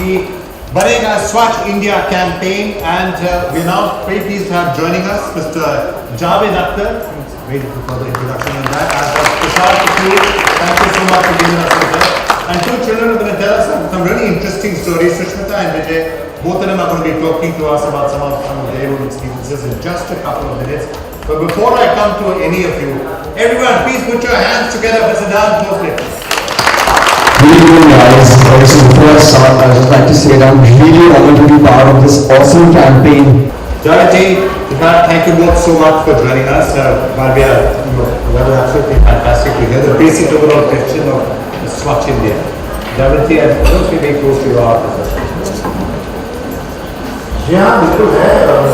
the Banega Swachh India campaign, and we're now very pleased to have joining us Mr. Javed Akhtar. Waiting for further introduction on that. And Tushar Kapoor, thank you so much for giving us this. And two children are going to tell us some really interesting stories. Sushmita and Vijay, both of them are going to be talking to us about some of their own experiences in just a couple of minutes. But before I come to any of you, everyone, please put your hands together for Siddharth Bhosle. Good evening, guys. So before I start, I would just like to say that I'm really honored to be part of this awesome campaign. Javed, thank you both so much for joining us. While we are, that was absolutely fantastic to hear the basic overall question of Swachh India. Javed, I don't feel very close to your heart. जी हाँ बिल्कुल है और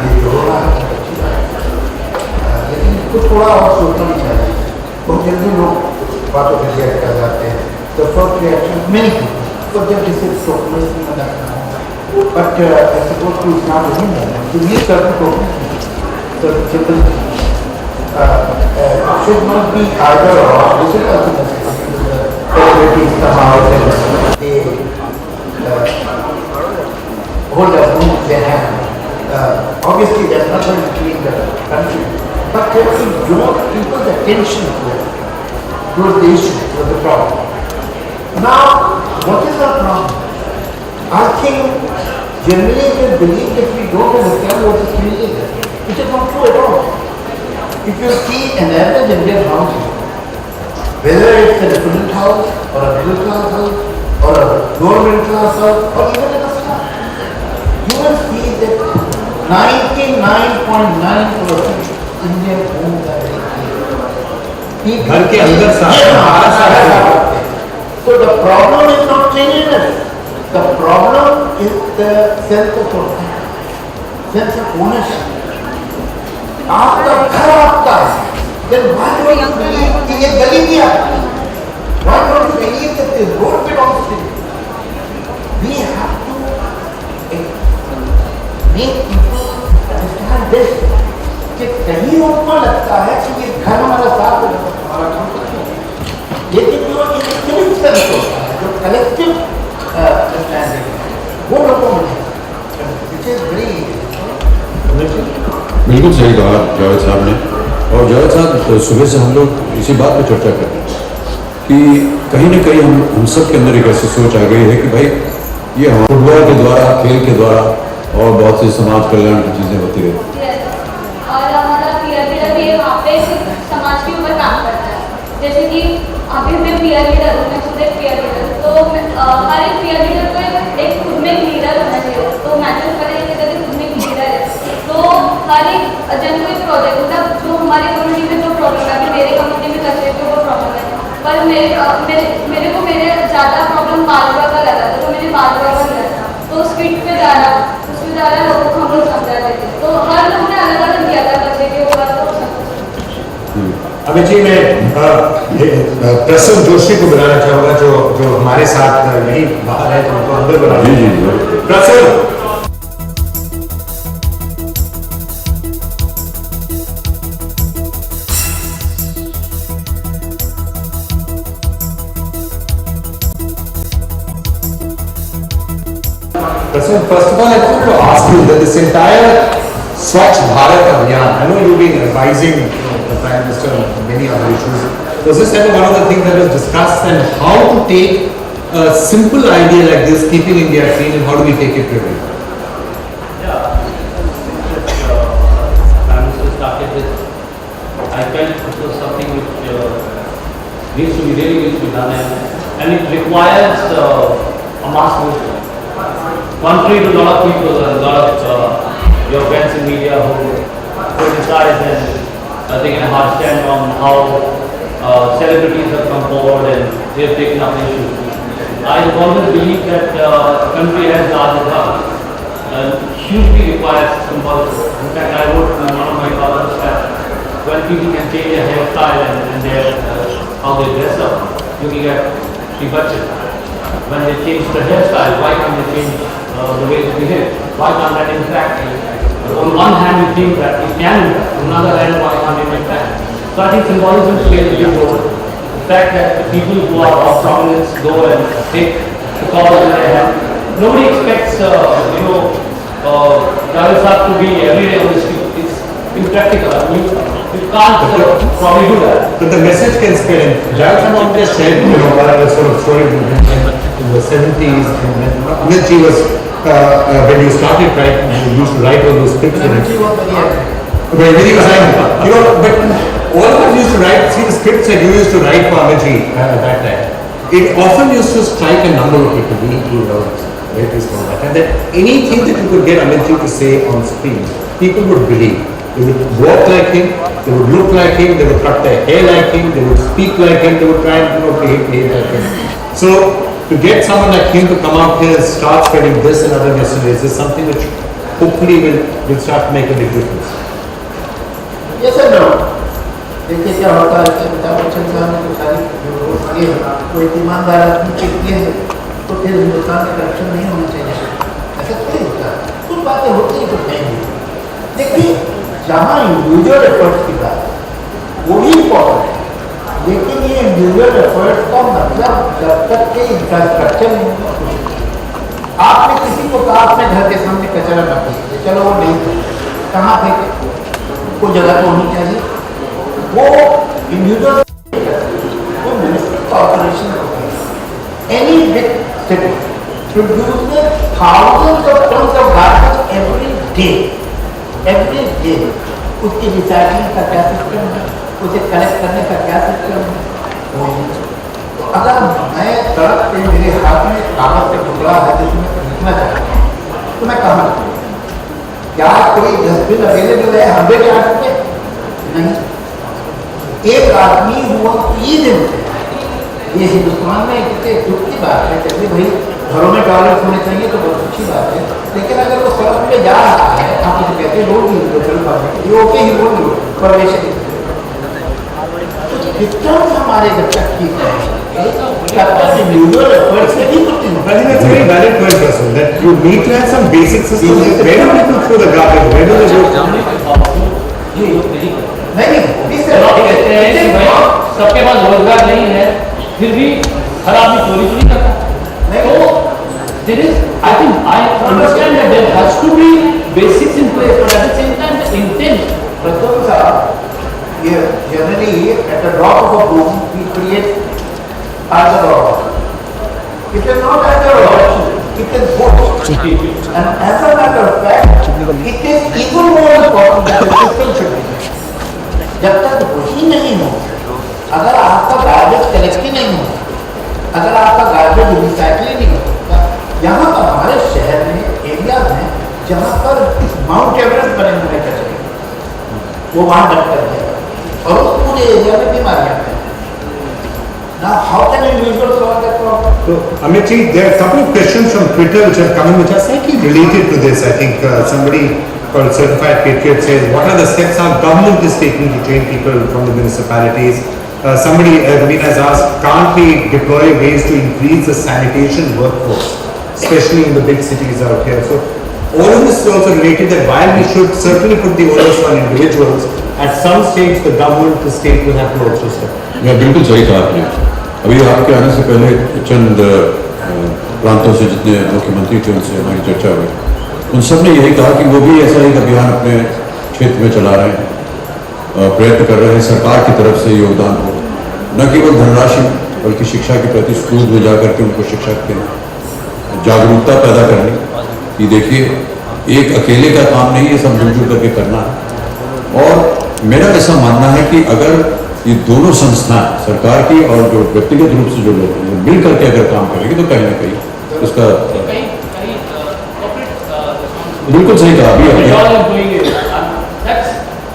ये corona अच्छी बात है लेकिन इसको थोड़ा और सोचना भी चाहिए बहुत जल्दी लोग बातों पर रिएक्ट कर जाते हैं तो फर्स्ट रिएक्शन मेनी पीपल जब जिसे सोचने से मजा करना बट ऐसे कोई to is not any moment to me certain तो simple should not be either or this is also necessary celebrities come out and they hold a book they have. Obviously, that's not going to change the country, but they have to draw people's attention to it, towards the issue, towards the problem. Now, what is our problem? I think generally they believe that we don't understand what is really there, which is not true at all. If you see an average Indian house, whether it's a dependent house, or a middle class house, or a lower middle class house, or even a slum, you will see that 99.9% Indian homes are very clean. घर के अंदर साफ है. So the problem is not cleanliness. The problem is the sense of property, sense of ownership. आपका घर आपका है. Then why don't you believe कि ये गली भी आपकी? Why don't you believe that this road belongs to you? We have to make people understand this. कि कहीं उनको लगता है कि ये घर हमारा साथ है, हमारा काम करते हैं. लेकिन जो एक सेंस होता है, जो कलेक्टिव अंडरस्टैंडिंग है, वो लोगों में है. Which is very बिल्कुल सही कहा जावेद साहब ने. और जावेद साहब, सुबह से हम लोग इसी बात पर चर्चा कर रहे हैं कि कहीं ना कहीं हम सब के अंदर एक ऐसी सोच आ गई है कि भाई ये हम फुटबॉल के द्वारा, खेल के द्वारा और बहुत सी समाज कल्याण की चीज़ें होती रहती हैं. और हमारा पीयर लीडर भी वहाँ पे समाज के ऊपर काम करता है. जैसे कि अभी मैं पीयर लीडर हूँ, मैं खुद एक पीयर लीडर, तो हर एक पीयर लीडर को एक खुद में लीडर होना चाहिए. तो मैटर करें कि खुद में एक लीडर है, तो हर एक जन को एक प्रोजेक्ट मतलब जो हमारे कम्युनिटी में जो प्रॉब्लम है, मेरे कम्युनिटी में कचरे की वो प्रॉब्लम है, पर मेरे को ज़्यादा प्रॉब्लम बालवा का लगा था, तो मैंने बालवा का लिया था. तो स्ट्रीट पे जा रहा लोगों को हम लोग समझा देते. तो हर लोग ने अलग अलग दिया था कचरे के ऊपर. अभी जी मैं प्रसून जोशी को बुलाना चाहूँगा जो हमारे साथ यही बाहर है, तो उनको अंदर बुला लीजिए. Prasoon. First of all, I want to ask you that this entire Swachh Bharat Abhiyan, I know you've been advising the Prime Minister on many other issues. Was this ever one of the things that was discussed, and how to take a simple idea like this, keeping India clean, and how do we take it to everyone? Yeah, Prime Minister started with, I felt this was something which needs to be done, and it requires a mass movement. Contrary to a lot of people and a lot of your friends in media who criticize and taken a hard stand on how celebrities have come forward and they have taken up issues. I always believe that the country has large enough and hugely requires compulsion. In fact, I wrote in one of my columns that when people can change their hairstyle and their how they dress up, looking at the budget. When they change the hairstyle, why can't they change the way they behave? Why can't that impact? On one hand, you think that it can impact. On the other hand, why can't it impact? So I think symbolism plays a big role. The fact that the people who are of prominence go and take because nobody expects, Javed Saab to be every day on the street. It's impractical. I mean, you can't probably do that. But the message can spread. And Javed Saab always said, one of the sort of stories in the 70s, when Amit Ji was, when you started writing, you used to write all those scripts in it. When he was writing, but all of us used to write, see the scripts that you used to write for Amit Ji at that time. It often used to strike a number of people, right, this one, that. And that anything that you could get Amit Ji to say on screen, people would believe. They would walk like him, they would look like him, they would cut their hair like him, they would speak like him, they would try and behave like him. So to get someone like him to come out here and start spreading this and other messages is something which hopefully will start to make a big difference. Yes or no? देखिए क्या होता है कि अमिताभ बच्चन साहब ने तो सारी जो रोज किए हैं वो एक ईमानदार आदमी के किए हैं तो फिर हिंदुस्तान में करप्शन नहीं होना चाहिए, ऐसा थोड़ी होता है। कुछ बातें होती है कुछ नहीं होती। देखिए जहाँ इंडिविजुअल एफर्ट्स की बात है वो भी इम्पोर्टेंट है, लेकिन ये इंडिविजुअल एफर्ट्स का मतलब जब तक के इंफ्रास्ट्रक्चर नहीं होगा। आपने किसी को कहा अपने घर के सामने कचरा न फेंके, चलो वो नहीं कहाँ फेंके, कोई जगह तो होनी चाहिए। वो इंडिविजुअल वो municipal corporation any big city produces thousands of tons of garbage every day. उसकी रिसाइकलिंग का क्या सिस्टम है, उसे कलेक्ट करने का क्या सिस्टम है। तो अगर मैं सड़क पे मेरे हाथ में कागज का टुकड़ा है जिसमें लिखना चाहता हूँ तो मैं कहाँ क्या कोई डस्टबिन अवेलेबल है 100 यार्ड पे? नहीं। एक आदमी हुआ 3 दिन से, ये हिंदुस्तान में कितने दुख की बात है। कहते भाई घरों में टॉयलेट होने चाहिए तो बहुत अच्छी बात है, लेकिन अगर वो सड़क पे जा रहा है आप उसे कहते हैं रोड नहीं, ये ओके ही रोड परमिशन सिस्टम हमारे जब तक ठीक है तब तक इंडिविजुअल एफर्ट से ही कुछ नहीं। I think that's a very valid point, Rasul, that you need to have some basic systems. Where do people throw the garbage? Where do they go? नहीं कहते हैं कि भाई सबके पास रोजगार नहीं है फिर भी हर आदमी चोरी तो नहीं करता। तो there is, I think I understand that there has to be basics in place, but at the same time the intent. Pratham sir, generally at the drop of a broom we create other option. It is not other option, it is both. And as a matter of fact, it is even more important that the system should be. जब तक वही नहीं हो, अगर आपका garbage collect ही नहीं हो, अगर आपका गार्बेज रिसाइकलिंग नहीं होता, यहाँ पर हमारे शहर में एरिया में जहाँ पर माउंट एवरेस्ट बने हुए कचरे वो वहाँ डंप कर दिया और उस पूरे एरिया में बीमारियाँ हैं। Now how can individuals solve that problem? So, Amit Ji, there are a couple of questions from Twitter which have come in which are slightly related to this. I think somebody called Certified Patriot says, what are the steps our government is taking to train people from the municipalities? Somebody has asked, can't we deploy ways to increase the sanitation workforce, especially in the big cities out here? So all of this is also related that while we should certainly put the onus on individuals, at some stage the government, the state will have to also step in. मैं बिल्कुल सही कहा आपने। अभी आपके आने से पहले चंद प्रांतों से जितने मुख्यमंत्री थे उनसे हमारी चर्चा हुई, उन सब ने यही कहा कि वो भी ऐसा ही अभियान अपने क्षेत्र में चला रहे हैं, प्रयत्न कर रहे हैं सरकार की तरफ से योगदान हो, न केवल धनराशि बल्कि शिक्षा के प्रति स्कूल में जाकर के उनको शिक्षा के जागरूकता पैदा करनी कि देखिए एक अकेले का काम नहीं है, सब मिलजुल करके करना है। और मेरा ऐसा मानना है कि अगर ये दोनों संस्थाएं सरकार की और जो व्यक्तिगत रूप से जो लोग हैं मिल करके अगर काम करेंगे तो कहीं ना कहीं उसका बिल्कुल सही कहा अभी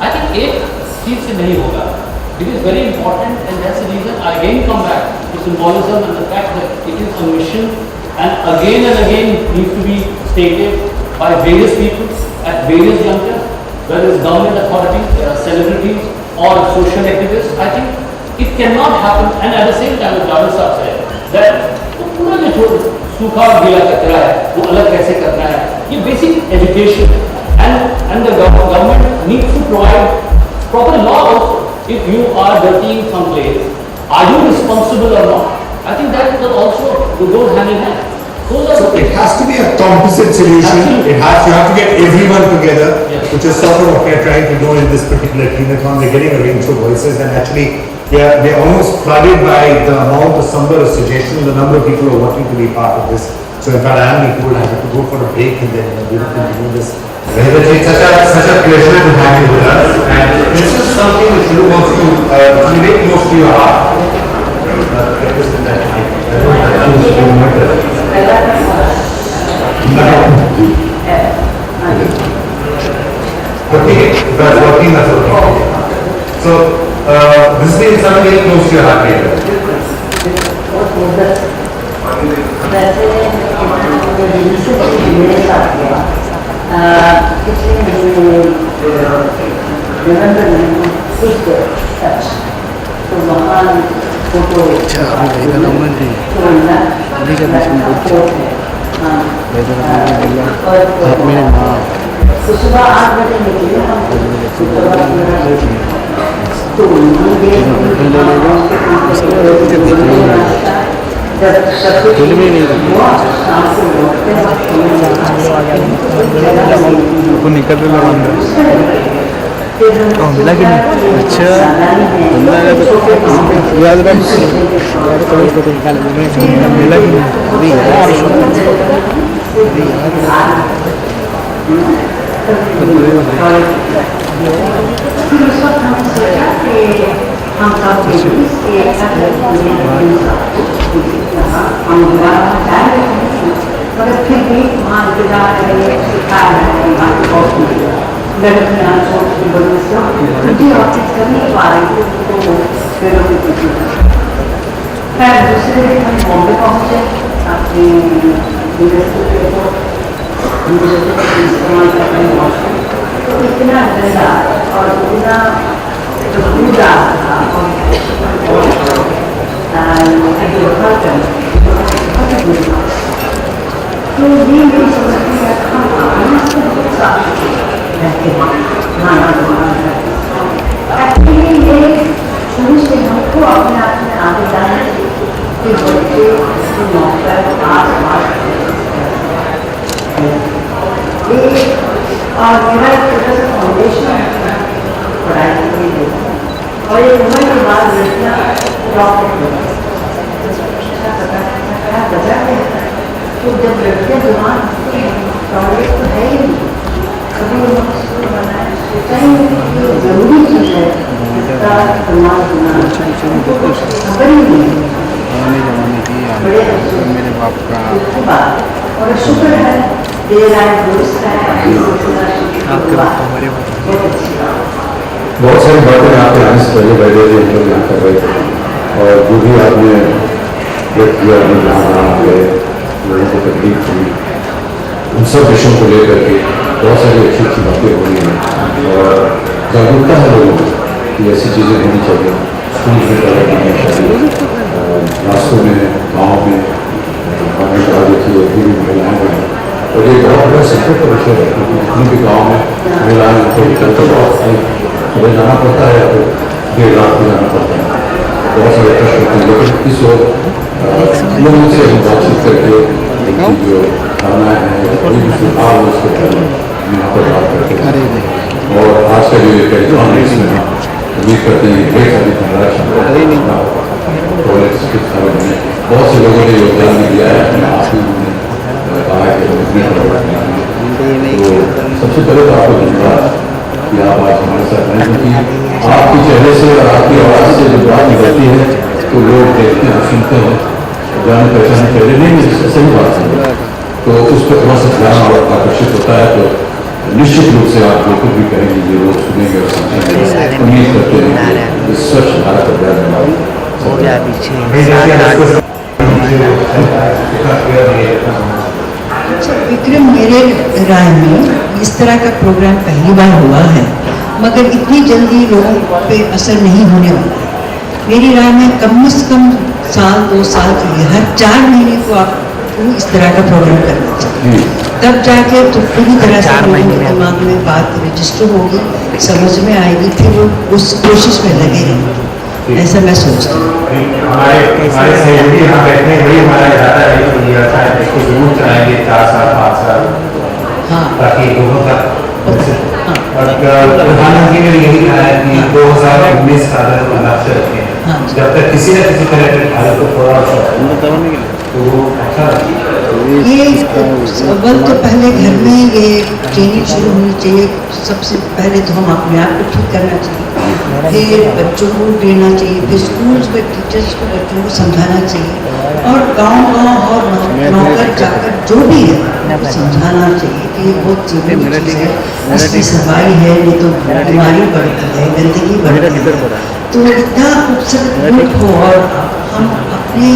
I think एक चीज से नहीं होगा. It is very important and that's the reason I again come back to symbolism and the fact that it is a mission and again needs to be stated by various people at various junctures, whether it's government authorities, celebrities or social activists. I think it cannot happen and at the same time as Javed Saab said that पूरा जो सूखा और गीला कचरा है वो अलग कैसे करना है, ये basic education and the government needs to provide proper law also. If you are dirtying some place, are you responsible or not? I think that will also go hand in hand. So it has to be a composite solution. You have to get everyone together, which is sort of what we're trying to do in this particular cleanathon. We're getting a range of voices, and actually we're almost flooded by the amount of number of suggestions, the number of people who are wanting to be part of this. So in fact, I am told I have to go for a break and then we will continue this. It's such a pleasure to have you with us, and this is something which you want to relate close to your heart. Okay, that's working, that's okay. So, this thing is something very close to your heart, Peter. वैसे मेरे साथ हुआ पिछले नवंबर में touch तो वहाँ photo तो सुबह 8 बजे निकले हम तो निकल मिला कि नहीं अच्छा याद फोटो निकाल मिला कि नहीं मगर फिर भी वहाँ इंतजार करेंगे सिखा रहे हैं लड़कियाँ छोटी बड़ी सब मुझे ऑफिस करने पा रही थी तो फिर खैर दूसरे दिन हम बॉम्बे पहुँचे अपने इस्तेमाल करने पहुँचे तो इतना गंदा और इतना जो कूड़ा था तो ये मेरी समझती है खाना एक्चुअली ये शुरू से हमको अपने आप में आगे जाने कि बच्चे नौकर आस-पास और मेरा एक छोटा सा फाउंडेशन पढ़ाई के लिए और ये उम्र के बाद लड़कियाँ डॉक्टर क्या वजह है तो जब लड़कियाँ जवान होती हैं टॉयलेट तो है ही नहीं कभी उन्होंने स्कूल बनाया सोचा ही नहीं कि ये जरूरी चीज़ है इसका इस्तेमाल होना उनको कुछ खबर ही नहीं बड़े मेरे बाप का और शुक्र है देर आए दुरुस्त है बहुत सारी बातें आपके आने से पहले बैठे थे हम लोग यहाँ कर रहे थे और जो भी आपने व्यक्त किया अपने जहाँ गए लोगों को तकलीफ हुई उन सब विषयों को लेकर के बहुत सारी अच्छी अच्छी बातें हो रही हैं और जागरूकता है लोगों को कि ऐसी चीज़ें होनी चाहिए स्कूल में तरह करनी चाहिए रास्तों में गाँव में आपने कहा देखिए अभी भी महिलाएँ हैं और ये बहुत बड़ा संकट का विषय है क्योंकि जितने भी गाँव में महिलाएँ उनको निकलते बहुत सुबह जाना पड़ता है या फिर देर रात को जाना पड़ता है बहुत सारे कष्ट होते हैं लेकिन इस वक्त लोगों से हम बातचीत करके जो धारणाएँ हैं कोई भी सुधार हो उसके बारे में यहाँ पर बात करते हैं और आज का जो ये कार्यक्रम है इसमें हम उम्मीद करते हैं ढेर सारी धनराशि बहुत से लोगों ने योगदान भी दिया है अपने आप ही उन्होंने कहा है कि तो सबसे पहले तो आपको धन्यवाद कि आप आज हमारे साथ हैं क्योंकि आपके चेहरे से और आपकी आवाज़ से जो बात निकलती है तो लोग देखते हैं सुनते हैं जान पहचान पहले नहीं सही बात है तो उस पर थोड़ा सा ध्यान और आकर्षित होता है तो निश्चित रूप से आप जो कुछ भी कहेंगे ये लोग सुनेंगे और समझेंगे उम्मीद करते हैं कि स्वच्छ भारत अभियान में विक्रम, मेरे राय में इस तरह का प्रोग्राम पहली बार हुआ है मगर इतनी जल्दी लोगों पे असर नहीं होने वाला है। मेरी राय में कम से कम साल 2 साल के लिए हर 4 महीने को आपको इस तरह का प्रोग्राम करना चाहिए तब जाके तो पूरी तरह से लोगों के दिमाग में बात रजिस्टर होगी समझ में आएगी फिर वो उस कोशिश में लगे रहेंगे। ऐसा मैं सोचती हूँ। हमारे सहयोगी यहाँ बैठने वही हमारा इरादा है कि शायद इसको जरूर चलाएंगे 4 साल 5 साल, हाँ ताकि लोगों तक हाँ और प्रधानमंत्री ने यही कहा है कि 2019 का लक्ष्य रखें। हाँ। जब तक किसी न किसी तरह के भारत को थोड़ा सा तो वो अच्छा ये अव्वल तो पहले घर में ये ट्रेनिंग शुरू होनी चाहिए। सबसे पहले तो हम अपने आप को ठीक करना चाहिए, फिर बच्चों को देना चाहिए, फिर स्कूल्स में टीचर्स को बच्चों को समझाना चाहिए, और गांव-गांव और नौकर जाकर जो भी है उनको समझाना चाहिए कि ये बहुत जरूरी चीज़ है। इसकी सफाई है, नहीं तो बीमारी बढ़ती है, गंदगी बढ़ती है। तो इतना खूबसूरत मुल्क हो और हम अपने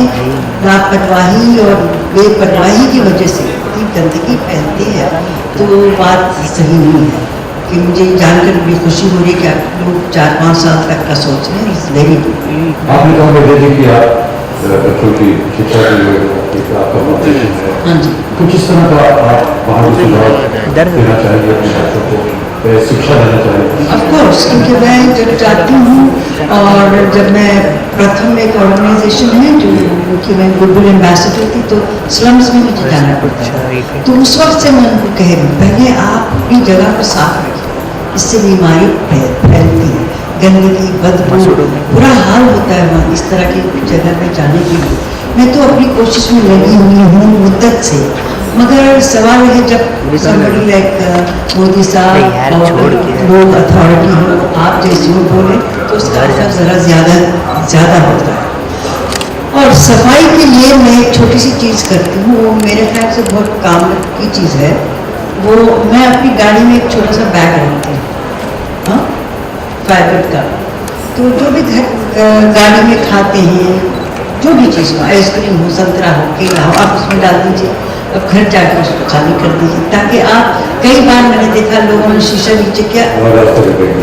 लापरवाही और बेपरवाही की वजह से इतनी गंदगी फैलती है, तो बात सही नहीं है। कि मुझे जानकर भी खुशी हो रही है कि आप लोग 4-5 साल तक का सोच रहे हैं, इस वेरी गुड। आपने कहा बेटे जी कि आप बच्चों की शिक्षा के लिए एक आपका मोटिवेशन है, हाँ जी। कुछ इस तरह का आप वहाँ भी सुझाव देना चाहेंगे अपने बच्चों को, शिक्षा देना चाहेंगे? ऑफ कोर्स, क्योंकि मैं जब जाती हूँ और जब मैं प्रथम एक ऑर्गेनाइजेशन है जो कि मैं गुडविल एम्बेसडर थी, तो स्लम्स में मुझे जाना पड़ता है। तो उस वक्त से मैं उनको कह रही हूँ पहले आप अपनी जगह को साफ रखिए, इससे बीमारी फैलती है, गंदगी बदबू बुरा हाल होता है वहाँ इस तरह की जगह में जाने के लिए। मैं तो अपनी कोशिश में लगी हुई हूँ मुद्दत से, मगर सवाल है जब somebody like मोदी साहब और लोग अथॉरिटी हो, आप जैसे हो बोले तो उसका असर ज़रा ज़्यादा होता है। और सफाई के लिए मैं एक छोटी सी चीज़ करती हूँ, वो मेरे ख्याल से बहुत काम की चीज़ है। वो मैं अपनी गाड़ी में एक छोटा सा बैग रखती हूँ, हाँ, फाइबर का। तो जो भी गाड़ी में खाते हैं, जो भी चीज़ हो, आइसक्रीम हो, संतरा हो, केला हो, आप उसमें डाल दीजिए। अब घर जाकर उसको खाली कर दीजिए, ताकि आप कई बार मैंने देखा लोगों ने शीशा नीचे क्या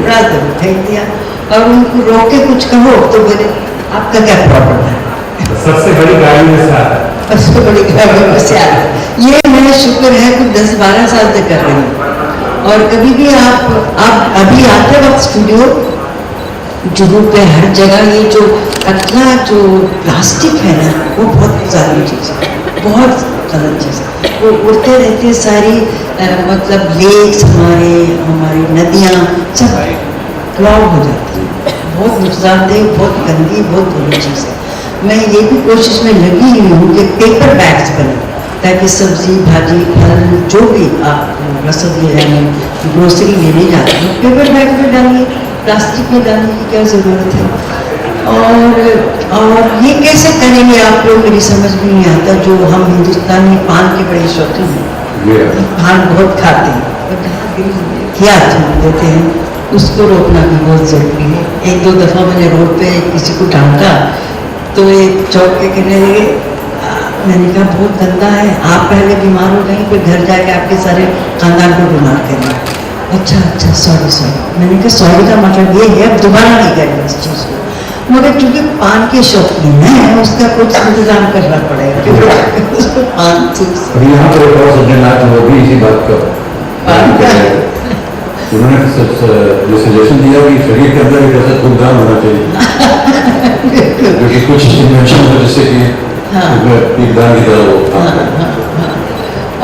रास्ते में फेंक दिया, और उनको रोक के कुछ कहो तो बोले आपका क्या प्रॉब्लम है। सबसे बड़ी गाड़ी में से आता है। सबसे बड़ी गाड़ी में से आता है। ये मेरा शुक्र है कि 10-12 साल तक कर रही हूँ। और कभी भी आप अभी आते वक्त स्टूडियो जुहू पे हर जगह ये जो कचरा जो प्लास्टिक है ना, वो बहुत ज़्यादा चीज़ है, बहुत गलत चीज़ है। वो उड़ते रहते सारी मतलब लेक्स हमारी नदियाँ सब क्लॉग हो जाती हैं। बहुत नुकसानदेह, बहुत गंदी, बहुत बुरी चीज़ है। मैं ये भी कोशिश में लगी हुई हूँ कि पेपर बैग्स बने, ताकि सब्जी भाजी फल जो भी आप रसोई यानी ग्रोसरी लेने जाते हैं पेपर बैग में डालिए, प्लास्टिक में डालने की क्या ज़रूरत है। और ये कैसे करेंगे आप लोग, मेरी समझ में नहीं आता। जो हम हिंदुस्तानी पान के बड़े शौकीन हैं, पान बहुत खाते हैं, क्या देते हैं, उसको रोकना भी बहुत ज़रूरी है। 1-2 दफ़ा मैंने रोड पे किसी को डांटा तो एक चौक के कहने लगे, मैंने कहा बहुत गंदा है, आप पहले बीमार हो गई, फिर घर जाके आपके सारे खानदान को बीमार करेंगे। अच्छा सॉरी। मैंने कहा सॉरी का मतलब ये है अब दोबारा नहीं करेंगे इस चीज़ को, मगर चूँकि पान के शौकीन है उसका कुछ इंतजाम करना पड़ेगा, क्योंकि उसको पान यहाँ पर एक और सज्जन वो भी इसी बात का उन्होंने जो सजेशन दिया कि शरीर के अंदर एक ऐसा खुददान होना चाहिए जो कि कुछ इन्वेंशन हो जिससे कि पीकदान की तरह हो।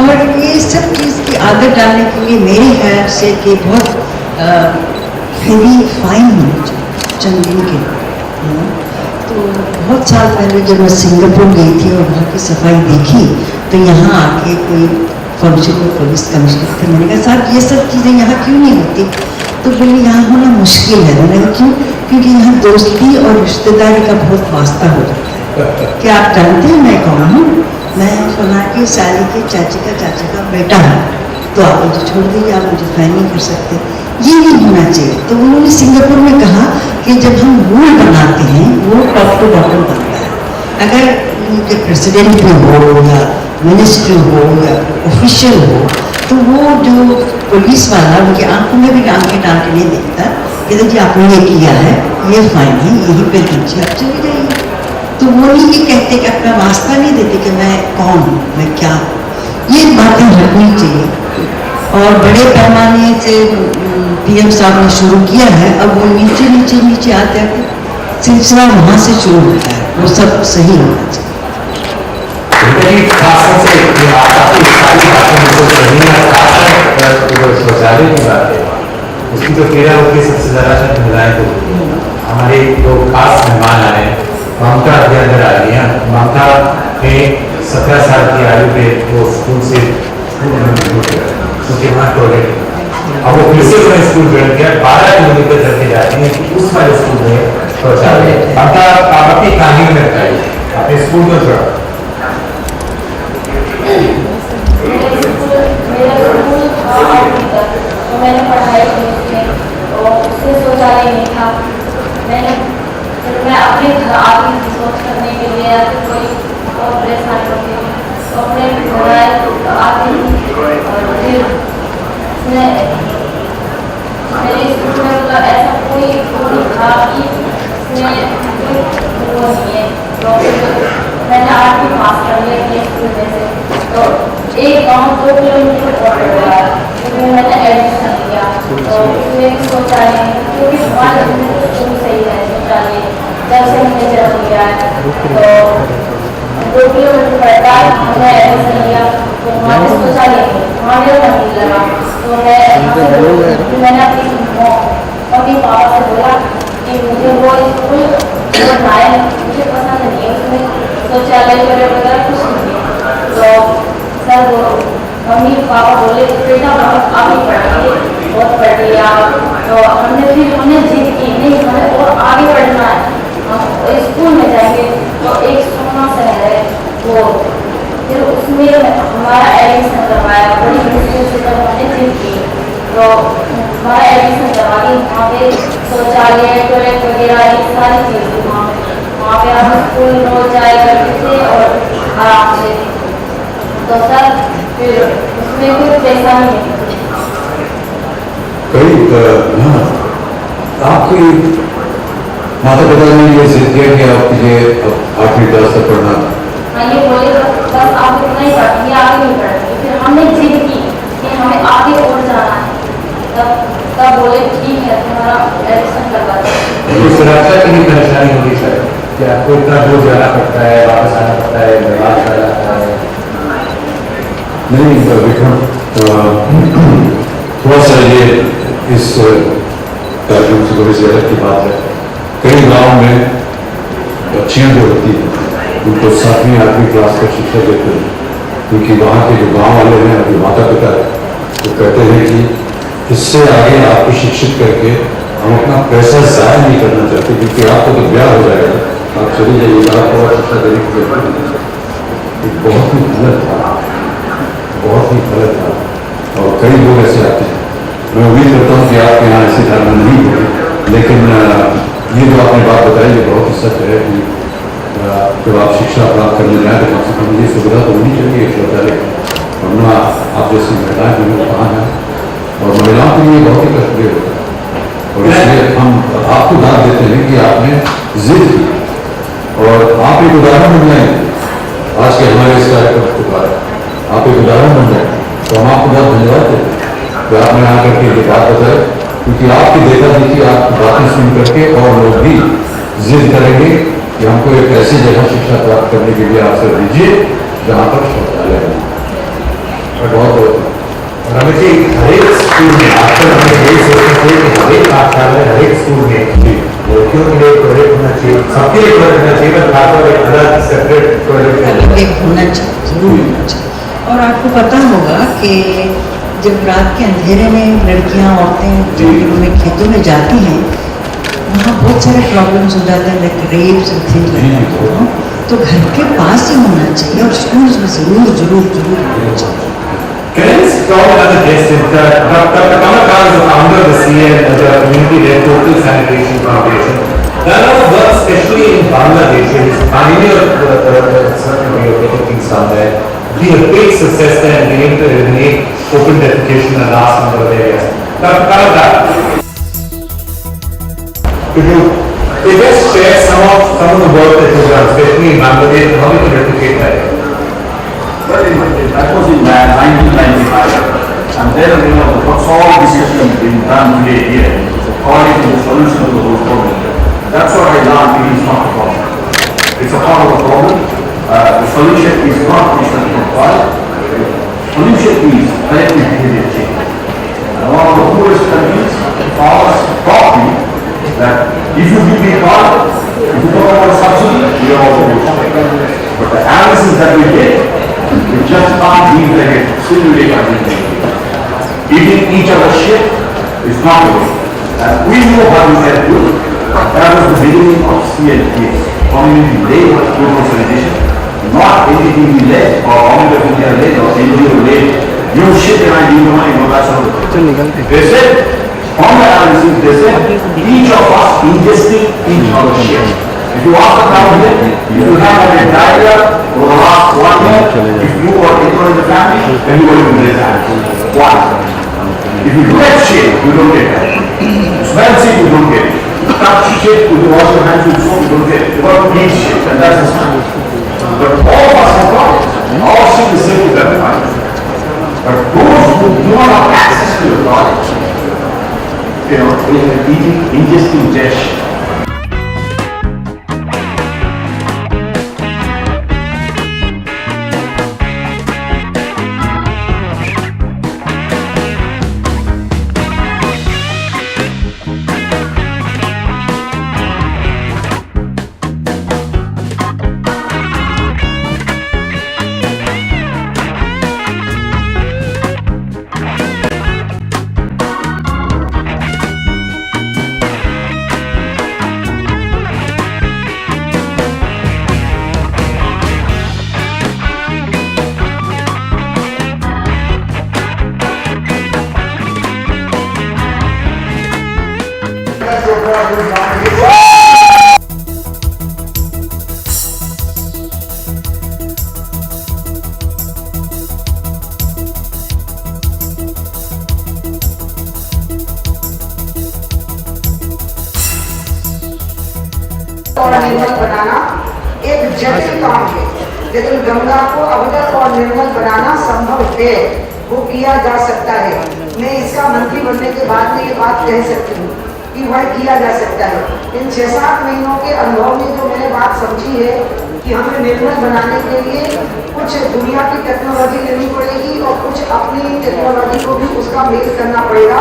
और ये सब चीज़ की आदत डालने के लिए मेरे ख्याल से कि बहुत हेवी फाइन होनी चाहिए चंदन के। तो बहुत साल पहले जब मैं सिंगापुर गई थी और वहाँ की सफाई देखी, तो यहाँ आके कोई फंक्शन में पुलिस कमिश्नर थे, मैंने कहा साहब ये सब चीज़ें यहाँ क्यों नहीं होती? तो बोले यहाँ होना मुश्किल है। मैंने कहा क्यों? क्योंकि यहाँ दोस्ती और रिश्तेदारी का बहुत वास्ता हो जाता है। क्या आप जानते हैं मैं कौन हूँ? मैं फला की साली के चाचा का बेटा हूँ, तो आप मुझे छोड़ दीजिए, आप मुझे फाइन नहीं कर सकते। ये नहीं होना चाहिए। तो उन्होंने सिंगापुर में कहा कि जब हम रूल बनाते हैं वो टॉप टू बॉटम बनता है। अगर उनके प्रेसिडेंट भी हो या मिनिस्टर हो या ऑफिशियल हो, तो वो जो पुलिस वाला उनकी आंखों में भी डाल के नहीं देखता कि जी आपने ये किया है, ये फाइन है, यहीं पे दीजिए, आप चले जाइए। तो वो नहीं ये कहते कि अपना वास्ता नहीं देते कि मैं कौन हूँ, मैं क्या हूँ। ये बातें हटनी चाहिए। और बड़े पैमाने से पीएम साहब ने शुरू किया है, अब वो नीचे आते सिलसिला वहाँ से शुरू होता है, वो सब सही होना चाहिए। शौचालय की बात है, उसकी तो पीड़ा होती है सबसे ज्यादा महिलाएं को होती है। हमारे जो खास मेहमान आए हैं, ममता के अंदर आ रही है। ममता ने 17 साल की आयु पे वो स्कूल क्योंकि वहाँ टॉयलेट, अब वो फिर से उन्होंने स्कूल ज्वाइन किया, 12 किलोमीटर चल के जाती है कि उस वाले स्कूल में शौचालय। ममता आप अपनी कहानी में बताइए, अपने स्कूल को जोड़ा। मैंने पढ़ाई की उसमें, और उसमें शौचालय नहीं था। मैं अपने घर आती थी शौच करने के लिए, या फिर कोई और परेशानी होती थी तो अपने घर आती थी। और फिर मेरे स्कूल में मतलब ऐसा कोई नहीं था कि इसमें वो नहीं है। तो मैंने 8वीं पास कर लिया अपने स्कूल में से, तो एक गाँव 2 किलोमीटर और हुआ है, उसमें मैंने एडमिशन लिया। तो उसमें भी शौचालय, क्योंकि हमारे स्कूल सही है शौचालय, जब से हमने जन्म लिया है तो 2 किलोमीटर पड़ता है। हमने एडमिशन लिया तो वहाँ पे शौचालय वहाँ मेरा मन नहीं लगा, तो मैंने अपनी पापा से बोला कि मुझे वो स्कूल छोड़ना है, मुझे पसंद नहीं है, उसमें शौचालय वगैरह कुछ नहीं है। तो सर वो मम्मी पापा बोले बेटा आप ही पढ़िए, बहुत पढ़िए आप। तो हमने जिद की नहीं, हमें और आगे पढ़ना है, हम स्कूल में जाएंगे। तो एक सोना शहर है वो, फिर उसमें हमारा एडमिशन करवाया, बड़ी मुश्किल से तब हमने जिद की, तो हमारा एडमिशन करवा दी। वहाँ पे शौचालय टॉयलेट वगैरह ये सारी चीज़ थी वहाँ पे हम स्कूल रोज जाया करते थे और आराम से। तो सर फिर उसमें कुछ पैसा नहीं है। कई आपकी माता पिता ने ये जिद किया कि आपके लिए 8वीं क्लास तक पढ़ना। हाँ, ये बोले बस आप इतना ही पढ़ेंगे, आगे नहीं पढ़ेंगे। फिर हमने जिद की कि हमें आगे और जाना है, तब बोले ठीक है तुम्हारा एडमिशन करवा दो। सुरक्षा की भी परेशानी होगी सर, कि आपको इतना दूर जाना पड़ता है, वापस आना पड़ता है, बर्बाद कर जाता है। नहीं विक्रम, थोड़ा सा ये इस कार्यक्रम से थोड़ी सी अलग की बात है। कई गाँव में बच्चियाँ जो होती हैं उनको 7वीं 8वीं क्लास तक शिक्षा देते हैं, क्योंकि वहाँ के जो गाँव वाले हैं, जो माता पिता है, वो कहते हैं कि इससे आगे आपको शिक्षित करके हम अपना पैसा ज़ाया नहीं करना चाहते, क्योंकि आपको तो ब्याह हो जाएगा, आप चली जाइएगा, आपको और शिक्षा देने की जरूरत नहीं। बहुत ही गलत था, बहुत ही गलत था, और कई लोग ऐसे आते हैं। मैं उम्मीद करता हूँ कि आपके यहाँ ऐसी धारणा नहीं होगी, लेकिन ये जो आपने बात बताई ये बहुत ही सच है कि जब आप शिक्षा प्राप्त करने जाए तो कम से कम ये सुविधा तो होनी चाहिए शौचालय, वरना आप जैसी महिलाएं जो कहाँ हैं, और महिलाओं के लिए बहुत ही कष्टदेय होता है। और इसलिए हम आपको दाद देते हैं कि आपने जिद की, और आप एक उदाहरण बन जाएंगे आज के हमारे इस कार्यक्रम के द्वारा, आप एक उदाहरण बन जाए, तो हम आपको बहुत धन्यवाद देते हैं कि आपने आकर के ये बात बताई, क्योंकि आपकी देखा देखी आपकी बातें सुन करके और लोग भी जिद करेंगे कि हमको एक ऐसी जगह शिक्षा प्राप्त करने के लिए अवसर दीजिए जहाँ पर शौचालय है। बहुत बहुत रमेश जी, हर एक स्कूल में आजकल हमें यही सोचना चाहिए कि हर एक पाठशाला हर एक स्कूल में लड़कियों के लिए टॉयलेट होना चाहिए, सबके लिए टॉयलेट होना चाहिए, पर खासतौर पर अलग सेपरेट टॉयलेट होना चाहिए, जरूर होना चाहिए। और आपको पता होगा कि जब रात के अंधेरे में लड़कियां औरतें जंगलों में खेतों में जाती हैं, वहाँ बहुत सारे प्रॉब्लम्स हो जाते हैं, like rapes and things like that. तो घर के पास ही होना चाहिए और स्कूल्स में जरूर जरूर जरूर होना चाहिए। Can I talk about the guest? Dr. Kamakar is the founder of the CN, the community-led Total Sanitation Foundation. There are a lot of work, especially in Bangladesh, and it's pioneer certain way of getting things done there. We have big success there and being able to eliminate open defecation in a large number of areas. Dr. Kamakar, could you just share some of the work that you've done, especially in Bangladesh, how you can replicate that? Well, that was in 1995, and then what's all discussion being done today here, according to the solution of the whole problem. That's what I learned. It is not a problem. It's a part of the problem. The solution is not constantly required. Solution is collective behavior change. And one of the poorest countries farmers taught me that if you give me a car, if you don't want a subsidy, you are also rich. But the analysis that we get, we just can't leave like a stimulate our thinking. Eating each other's shit is not the way. And we know how we can do it. That was the beginning of CLTS, Community-Led Organization, not entity-led or Government of India-led or NGO-led. You shit and I give you money, no, that's not the thing. They said, on the analysis, they said, each of us ingesting each other's shit. If you ask the crowd here, if you have a diarrhea over the last 1 year, if you or anyone in the family, then you will raise hands. Why? If you do that shit, you don't get that. Smell shit, you don't get it. Touch shit, you wash your hands with soap, you don't get it. You don't need shit, and that's the standard. But all of us have got it. All shit is safe with that time. But those who do not have access to the knowledge, they are eating, ingesting their shit. और निर्मल बनाना एक जटिल काम है, लेकिन गंगा को अविरल और निर्मल बनाना संभव है, वो किया जा सकता है। मैं इसका मंत्री बनने के बाद में ये बात कह सकती हूँ कि वह किया जा सकता है। इन 6-7 महीनों के अनुभव में जो मैंने बात समझी है कि हमें निर्मल बनाने के लिए कुछ दुनिया की टेक्नोलॉजी लेनी पड़ेगी और कुछ अपनी टेक्नोलॉजी को भी उसका मेल करना पड़ेगा,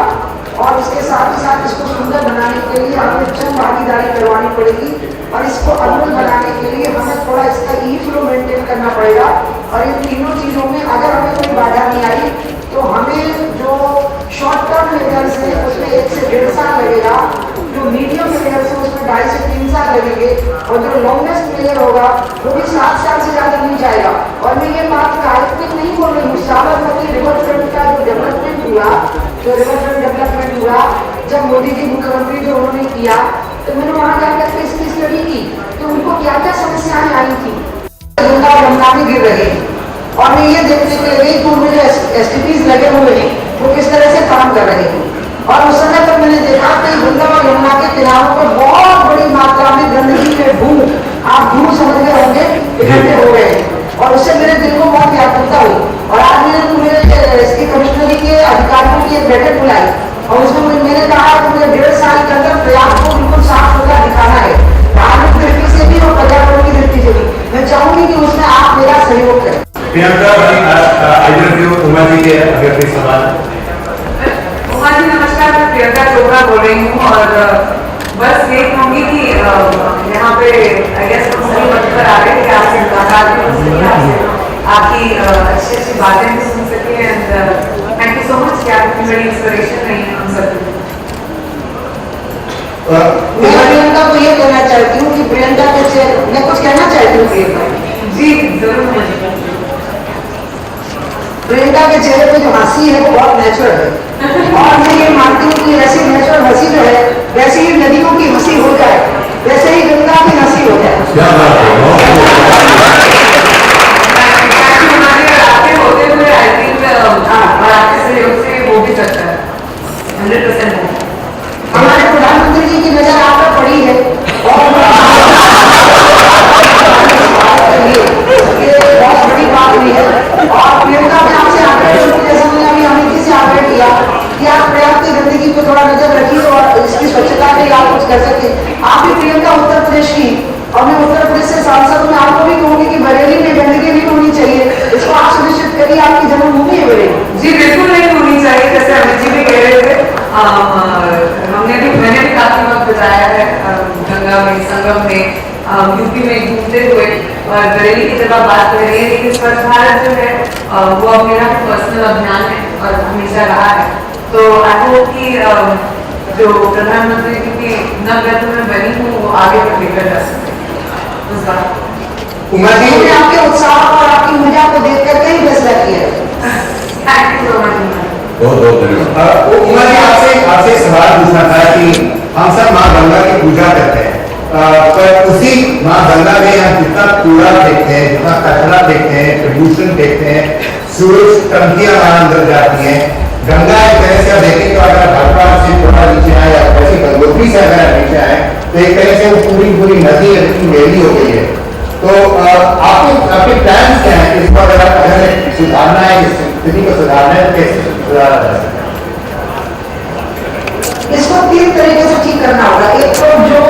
और उसके साथ ही साथ इसको सुंदर बनाने के लिए हमें जन भागीदारी करवानी पड़ेगी, और इसको अमूल बनाने के लिए हमें थोड़ा इसका ई फ्लो मेंटेन करना पड़ेगा। और इन तीनों चीज़ों में अगर हमें कोई बाधा नहीं आई तो हमें जो शॉर्ट टर्म मेजर्स है उसमें 1 से 1.5 साल लगेगा, जो मीडियम मेजर्स है उसमें 2.5 से 3 साल लगेंगे, और जो लॉन्गेस्ट मेजर होगा वो भी 7 साल से ज़्यादा नहीं जाएगा। और मैं ये बात काल्पनिक नहीं बोल रही हूँ। साबरमती रिवर फ्रंट का जो डेवलपमेंट हुआ, जो रिवर फ्रंट डेवलपमेंट हुआ, जब मोदी जी मुख्यमंत्री जो उन्होंने किया, तो मैंने वहाँ जाकर के इसकी स्टडी की तो उनको क्या क्या समस्याएं आई थी। गंगा और यमुना भी गिर रहे हैं, और मैं ये देखने के लिए गई कि उनमें जो STPs लगे हुए हैं वो किस तरह से काम कर रहे हैं। और उस समय पर मैंने देखा कि गंगा और यमुना के किनारों पर बहुत बड़ी मात्रा में गंदगी के धूल, आप धूल समझ गए होंगे, इकट्ठे हो गए, और उससे मेरे दिल को बहुत व्याकुलता हुई। और आज मैंने पूरे इसकी कमिश्नरी के अधिकारियों की एक बैठक बुलाई, और उसमें मैंने कहा कि मुझे 1.5 साल के अंदर प्रयाग को बिल्कुल साफ सुथरा दिखाना है, धार्मिक दृष्टि से भी और पर्यावरण की दृष्टि से भी। मैं चाहूंगी कि उसमें आप मेरा सहयोग करें। प्रियंका उमा जी के अगर कोई सवाल। उमा जी नमस्कार, मैं प्रियंका चोपड़ा बोल रही हूँ, और बस ये कहूँगी कि यहाँ पे आई गेस हम सही वक्त पर आ गए कि आपसे मुलाकात भी हो सके, आपकी अच्छी अच्छी बातें भी सुन सके, and thank you so much कि आप इतनी बड़ी इंस्पिरेशन रही हैं हम सब। मैं प्रियंका को ये कहना चाहती हूँ कि प्रियंका के मैं कुछ कहना चाहती हूँ प्रियंका जी जरूर। प्रियंका के चेहरे पे जो हंसी है वो बहुत नेचुरल है, और मैं ये मानती हूँ कि ऐसी नेचुरल हंसी जो है, वैसे ही नदियों की हंसी हो जाए, वैसे ही गंगा की हंसी हो जाए। होते हुए आई थिंक आपके सहयोग से वो भी सकता है 100%। हमारे प्रधानमंत्री जी की नजर आप पर पड़ी है, और ये बहुत बड़ी बात हुई है। और प्रियंका ने आपसे आग्रह किया, जैसा मैंने अभी अमित जी से आग्रह किया कि आप प्रयाग की गंदगी पर थोड़ा नजर रखिए, और इसकी स्वच्छता के लिए आप कुछ कर सकते हैं। आप भी प्रियंका उत्तर प्रदेश की, और मैं उत्तर प्रदेश से सांसद हूँ, मैं आपको भी कहूँगी कि बरेली में गंदगी नहीं होनी चाहिए, इसको आप सुनिश्चित करिए। आपकी जन्मभूमि है बरेली। जी बिल्कुल नहीं होनी चाहिए, जैसे अमित जी भी कह रहे थे। मैंने भी काफी वक्त बिताया है गंगा में, संगम में, यूपी में घूमते हुए, और बरेली की जब आप बात कर रही है, लेकिन स्वच्छ भारत जो है वो अब मेरा पर्सनल अभियान है और हमेशा रहा है। तो आई होप कि जो प्रधानमंत्री जी की नवरत्न में बनी हूँ वो आगे तक लेकर जा सकते हैं। उमा जी मैंने आपके उत्साह और आपकी ऊर्जा को देख करके ही फैसला किया। Thank you so much. बहुत बहुत धन्यवाद। उमा जी आपसे एक सवाल पूछना था कि हम सब माँ गंगा की पूजा करते हैं, पर उसी माँ गंगा में हम जितना कूड़ा देखते हैं, जितना कचरा देखते हैं, प्रदूषण देखते हैं, सूरज टंकियां वहां अंदर जाती हैं, गंगा एक तरह से आप देखें तो अगर भाजपा से थोड़ा नीचे आए या वैसे गंगोत्री से अगर नीचे आए तो एक तरह से वो पूरी नदी मेली हो गई है। तो आपके प्लान क्या है कि इसको अगर सुधारना है, इस स्थिति को सुधारना है, तो कैसे सुधारा जा सकता है? इसको 3 तरीके से ठीक करना होगा। एक तो जो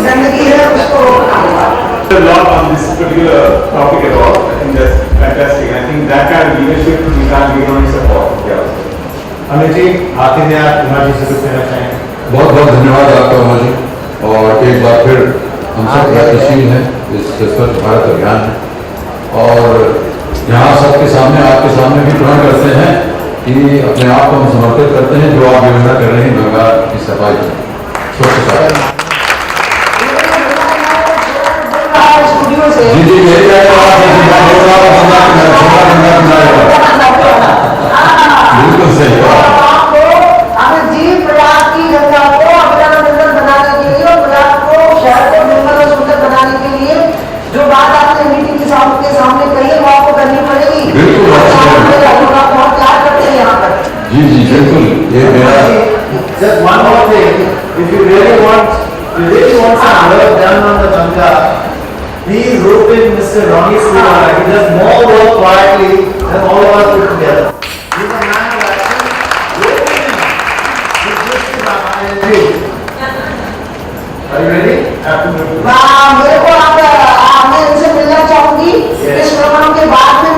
गंदगी है उसको रोकना होगा। A lot on this particular topic at all. I think that's fantastic. I think that kind of leadership we can't give only support. Yeah. Amit ji आखिर में आप उमा जी से कुछ कहना चाहेंगे? बहुत बहुत धन्यवाद आपका उमा जी, और एक बार फिर हम सब प्रगतिशील हैं इस स्वच्छ भारत अभियान में, और यहाँ सबके सामने आपके सामने भी प्रण करते हैं कि अपने आप को हम समर्पित करते हैं जो आप योजना कर रहे हैं गंगा की सफाई स्वच्छता। स्टूडियो से जी जी मेरी बिल्कुल सही बात। हमें जीव प्रयाग की गंगा को अपना सुंदर बनाने के लिए और प्रयाग को शहर को निर्मल और सुंदर बनाने के लिए जो बात आपने मीटिंग के सामने कही है वो आपको करनी पड़ेगी। बिल्कुल आप बहुत प्यार करते हैं यहाँ पर। जी जी बिल्कुल, ये मेरा Just one more thing, if you really want some work done on the Ganga, please rope in Mr. Ronnie Sriwala. He does more work quietly than all of us put together. He's a man of action. Rope him in. He's just about ILU. Are you ready? मेरे को मैं इनसे मिलना चाहूंगी इस programme के बाद में।